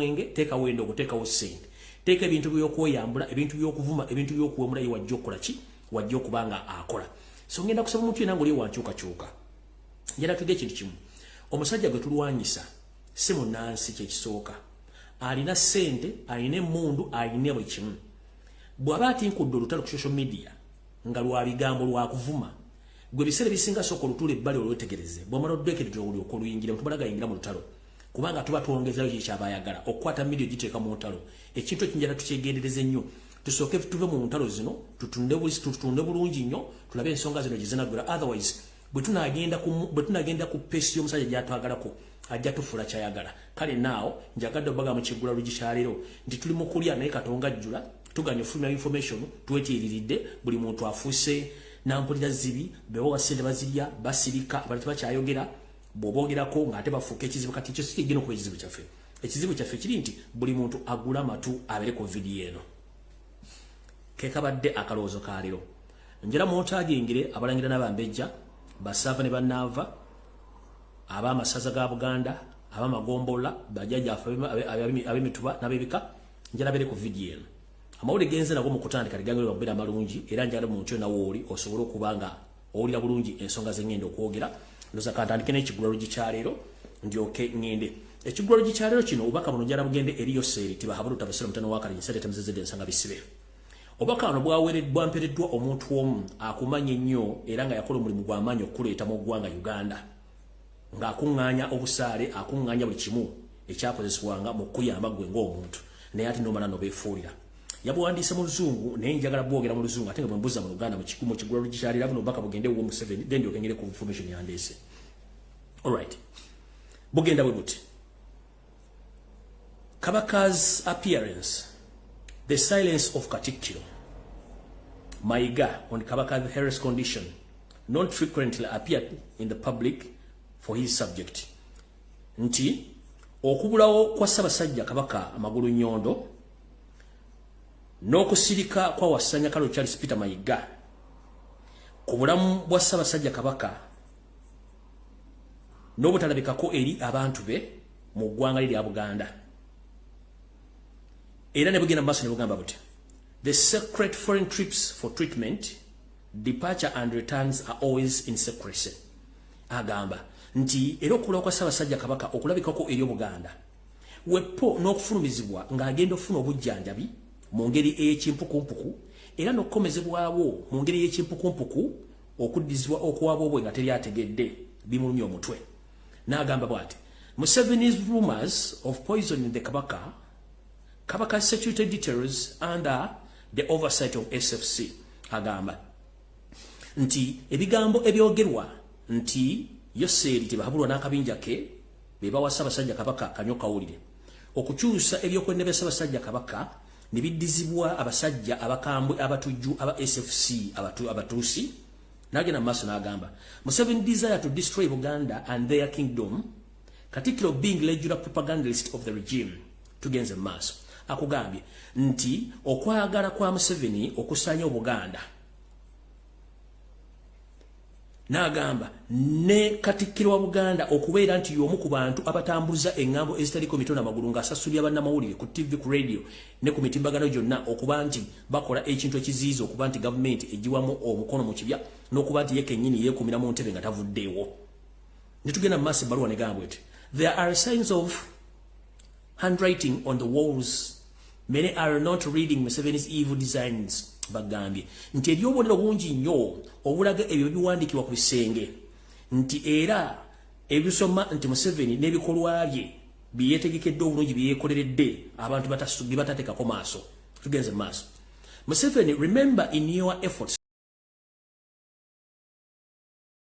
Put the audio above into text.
mwenge teka wendo kuteka usente teka ebintu byokweyambula ebintu byokuvuma ebintu byokuwemula yiwajjo kola ki wajjo kubanga akola so ngenda kusaba omuntu yenango liyo wankyuka njala tuge ekintu kimu omusajja gwe tulwanyisa si munnansi kyekisooka alina sente alina emmundu alina buli kimu bw'aba atinkudde olutalo ku social media nga lwa bigambo lwa kuvuma gwe biseera bisinga sooka olutula ebbali olwetegereze bw'omala oddekeredde olyoka oluyingira mutubalagayingira mu lutalo kubanga tuba twongezayo kikyabayagala okukwata midiyo giteeka mu ntalo ekintu ekinjala tukyegendereze nnyo tusooke tuve mu ntalo zino tutunde bulungi nnyo tulabe ensonga zino gizinagula otherwise bwe tunagenda ku pesi y'omusajja gyatwagalako ajja tufuula kyayagala kale naawo njagadde obaga mu kiggula lugikyalero nti tuli mu kulya naye katonga ajjula tuganya ofulumya information twetiiriridde buli muntu afuuse nampulira zibi bewowa sente bazirya basirika abantu tebakyayogera bw'oboogerako ng'ate bafuuka ekizibu kati ekyo si kyegenda okuba ekizibu kyaffe kiri nti buli muntu agula amatu abere ku vidiyo eno kekabadde akalowoozo ka leero njala mwotagingire abalangira n'abambejja basaava ne bannaava ab'amasaza ga Buganda ab'amagombola bajjajjaffe ab'emituba n'ab'ebika njala bere ku vidiyo eno amawulire genze nago mu kutandika ligangire babeera amalungi era njala mu ntyo nawo oli osobole okuba nga owulira bulungi ensonga ze ngenda okwogera ndoza kantandike n'ekigula lugikyaleero ndyoke ngende ekigula lugikyaleero kino obubaka buno njala bugende eri Yoseeri tibahabulu tabasira mutano wakali nsete temuzezedde ensanga bisibe obubaka buno bwampereddwa omuntu omu akumanya ennyo era nga yakola omulimu gw'amaanyi okuleeta mu ggwanga Uganda ng'akuŋŋaanya obusaale akuŋŋaanya buli kimu ekyakozesebwanga mu kuyamba gwe ng'omuntu naye ate nomala nobeefuulira yabuwandiise mu luzungu naye njagala bwogera mu luzungu ate nga bwembuza mu Luganda mu kigula lugikyalira buno obubaka bugende wo Museveni then ndyokengere ku information yandeese alright bugenda bwe buti Kabaka's appearance the silence of Katikkiro Mayiga on Kabaka's health condition not frequently appeared in the public for his subject nti okubulawo kwa Ssaabasajja Kabaka amagulu nyondo n'okusirika kwa Wasanya Kalo Charles Peter Mayiga ku bulamu bwa Ssaabasajja Kabaka n'obutalabikako eri abantu be mu ggwanga lya Buganda era ne bugenda maaso ne bugamba buti the secret foreign trips for treatment departure and returns are always in secrecy agamba nti era okulawo kwa Ssaabasajja Kabaka okulabikako eri Buganda wepo n'okufulumizibwa ng'agenda okufuna obujjanjabi mu ngeri ey'ekimpukumpuku era n'okukomezebwawo mu ngeri y'ekimpukumpuku okuddizibwa okuwaaba obwe nga teri ategedde bimulumya omutwe n'agamba bw'ati Museveni's rumors of poisoning the Kabaka security details under the oversight of SFC agamba nti ebigambo ebyogerwa nti Yoseeri tebahabulwa n'akabinja ke be bawa Ssaabasajja Kabaka kanyokawulire okukyusa ebyokwendebe Ssaabasajja Kabaka nibiddizibwa abasajja abakambwe abatujju aba SFC abatuusi nagenda maaso n'agamba Museveni desire to destroy Uganda and their kingdom Katikkiro being regular propagandist of the regime tugenze maaso akugambye nti okwagala kwa Museveni okusanya Buganda n'agamba ne Katikkiro wa Buganda okubeera nti y'omu ku bantu abatambuza engambo ezitaliko mitono amagulu ng'asasulira bannamawulire ku TV ku radio ne ku mitimbagano gyonna okuba nti bakola ekintu ekiziyiza okuba nti gavumenti egiwamu omukono mu kibya n'okuba nti ye kennyini yeekumira mu ntebe nga tavuddeewo ne tugenda mu maaso ebbaluwa ne gamba eti there are signs of handwriting on the walls many are not reading Museveni's evil designs bagambye nti ebyobuliro bungi nnyo obulaga ebyo biwandiikibwa ku bisenge nti era ebisoma nti Museveni n'ebikolwa bye byeyetegekedde obulungi byeyekoleredde abantu batateekako maaso tugenze maaso Museveni remember in your efforts